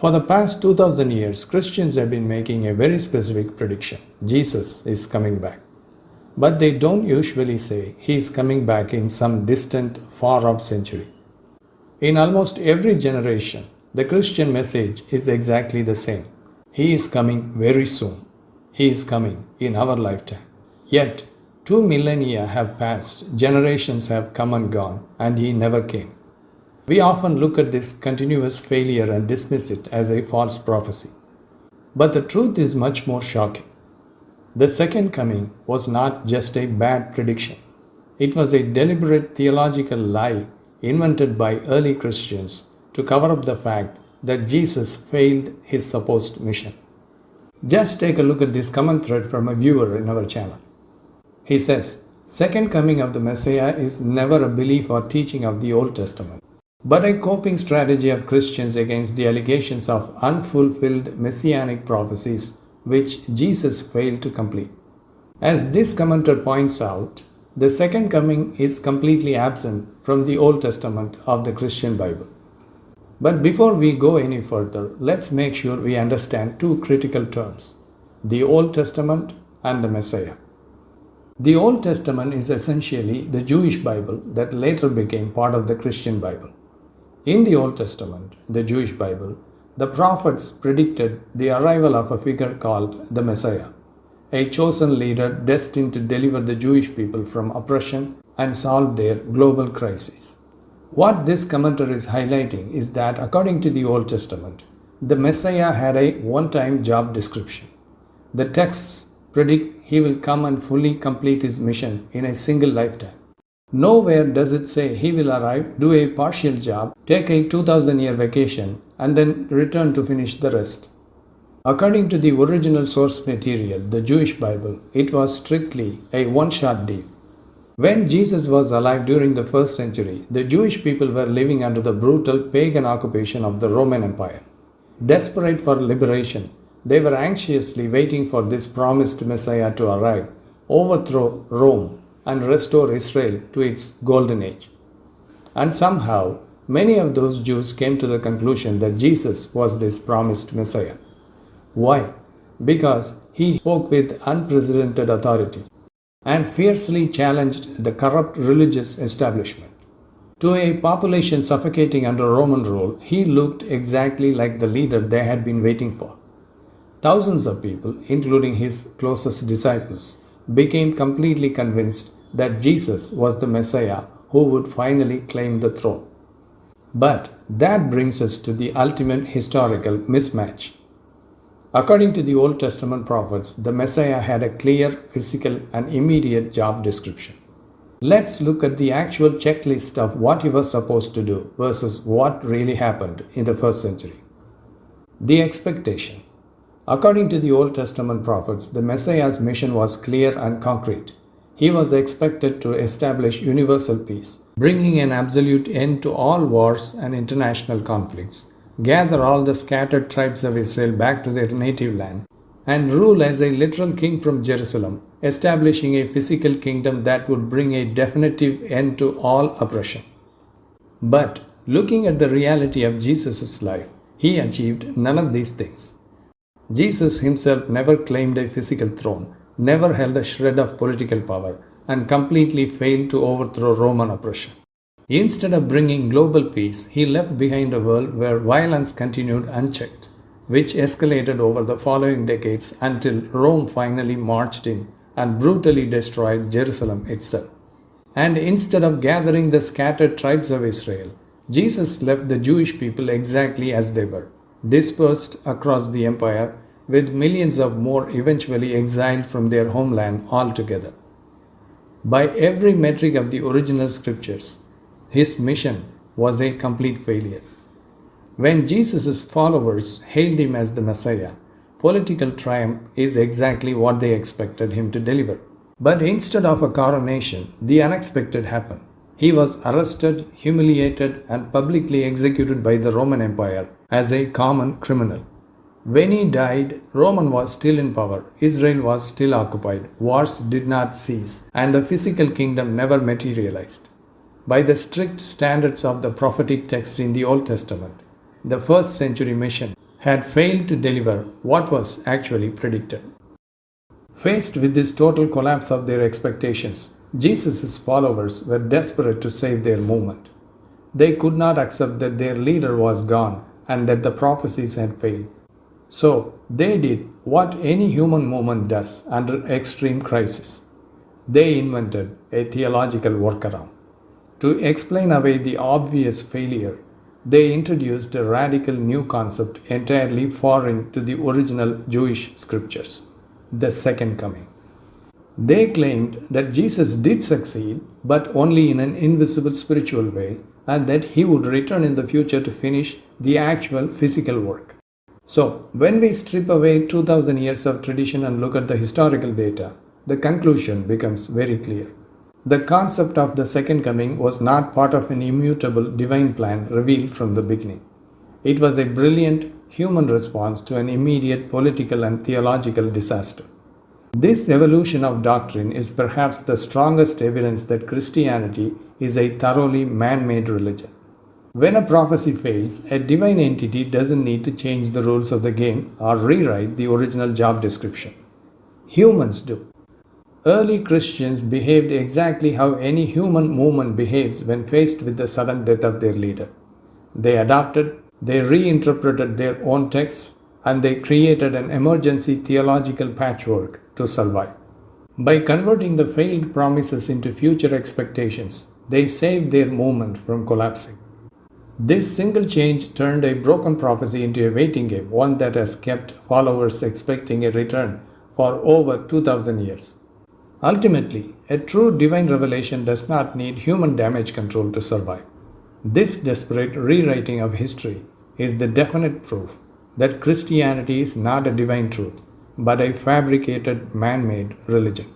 For the past 2000 years, Christians have been making a very specific prediction: Jesus is coming back. But they don't usually say he is coming back in some distant, far off century. In almost every generation, the Christian message is exactly the same: he is coming very soon. He is coming in our lifetime. Yet, 2 millennia have passed, generations have come and gone, and he never came. We often look at this continuous failure and dismiss it as a false prophecy. But the truth is much more shocking. The second coming was not just a bad prediction. It was a deliberate theological lie invented by early Christians to cover up the fact that Jesus failed his supposed mission. Just take a look at this comment thread from a viewer in our channel. He says, "Second coming of the Messiah is never a belief or teaching of the Old Testament, but a coping strategy of Christians against the allegations of unfulfilled messianic prophecies which Jesus failed to complete." As this commenter points out, the second coming is completely absent from the Old Testament of the Christian Bible. But before we go any further, let's make sure we understand two critical terms: the Old Testament and the Messiah. The Old Testament is essentially the Jewish Bible that later became part of the Christian Bible. In the Old Testament, the Jewish Bible, the prophets predicted the arrival of a figure called the Messiah, a chosen leader destined to deliver the Jewish people from oppression and solve their global crisis. What this commenter is highlighting is that according to the Old Testament, the Messiah had a one-time job description. The texts predict he will come and fully complete his mission in a single lifetime. Nowhere does it say he will arrive, do a partial job, take a 2000-year vacation, and then return to finish the rest. According to the original source material, the Jewish Bible, it was strictly a one-shot deal. When Jesus was alive during the first century, the Jewish people were living under the brutal pagan occupation of the Roman Empire. Desperate for liberation, they were anxiously waiting for this promised Messiah to arrive, overthrow Rome, and restore Israel to its golden age. And somehow, many of those Jews came to the conclusion that Jesus was this promised Messiah. Why? Because he spoke with unprecedented authority and fiercely challenged the corrupt religious establishment. To a population suffocating under Roman rule, he looked exactly like the leader they had been waiting for. Thousands of people, including his closest disciples, became completely convinced that Jesus was the Messiah who would finally claim the throne. But that brings us to the ultimate historical mismatch. According to the Old Testament prophets, the Messiah had a clear, physical, and immediate job description. Let's look at the actual checklist of what he was supposed to do versus what really happened in the first century. The expectation. According to the Old Testament prophets, the Messiah's mission was clear and concrete. He was expected to establish universal peace, bringing an absolute end to all wars and international conflicts, gather all the scattered tribes of Israel back to their native land, and rule as a literal king from Jerusalem, establishing a physical kingdom that would bring a definitive end to all oppression. But looking at the reality of Jesus' life, he achieved none of these things. Jesus himself never claimed a physical throne, never held a shred of political power, and completely failed to overthrow Roman oppression. Instead of bringing global peace, he left behind a world where violence continued unchecked, which escalated over the following decades until Rome finally marched in and brutally destroyed Jerusalem itself. And instead of gathering the scattered tribes of Israel, Jesus left the Jewish people exactly as they were, dispersed across the empire, with millions of more eventually exiled from their homeland altogether. By every metric of the original scriptures, his mission was a complete failure. When Jesus' followers hailed him as the Messiah, political triumph is exactly what they expected him to deliver. But instead of a coronation, the unexpected happened. He was arrested, humiliated, and publicly executed by the Roman Empire as a common criminal. When he died, Rome was still in power, Israel was still occupied, wars did not cease, and the physical kingdom never materialized. By the strict standards of the prophetic text in the Old Testament, the first century mission had failed to deliver what was actually predicted. Faced with this total collapse of their expectations, Jesus' followers were desperate to save their movement. They could not accept that their leader was gone and that the prophecies had failed. So they did what any human movement does under extreme crisis. They invented a theological workaround. To explain away the obvious failure, they introduced a radical new concept entirely foreign to the original Jewish scriptures: the second coming. They claimed that Jesus did succeed, but only in an invisible spiritual way, and that he would return in the future to finish the actual physical work. So, when we strip away 2000 years of tradition and look at the historical data, the conclusion becomes very clear. The concept of the second coming was not part of an immutable divine plan revealed from the beginning. It was a brilliant human response to an immediate political and theological disaster. This evolution of doctrine is perhaps the strongest evidence that Christianity is a thoroughly man-made religion. When a prophecy fails, a divine entity doesn't need to change the rules of the game or rewrite the original job description. Humans do. Early Christians behaved exactly how any human movement behaves when faced with the sudden death of their leader. They adapted, they reinterpreted their own texts, and they created an emergency theological patchwork to survive. By converting the failed promises into future expectations, they saved their movement from collapsing. This single change turned a broken prophecy into a waiting game, one that has kept followers expecting a return for over 2000 years. Ultimately, a true divine revelation does not need human damage control to survive. This desperate rewriting of history is the definite proof that Christianity is not a divine truth, but a fabricated man-made religion.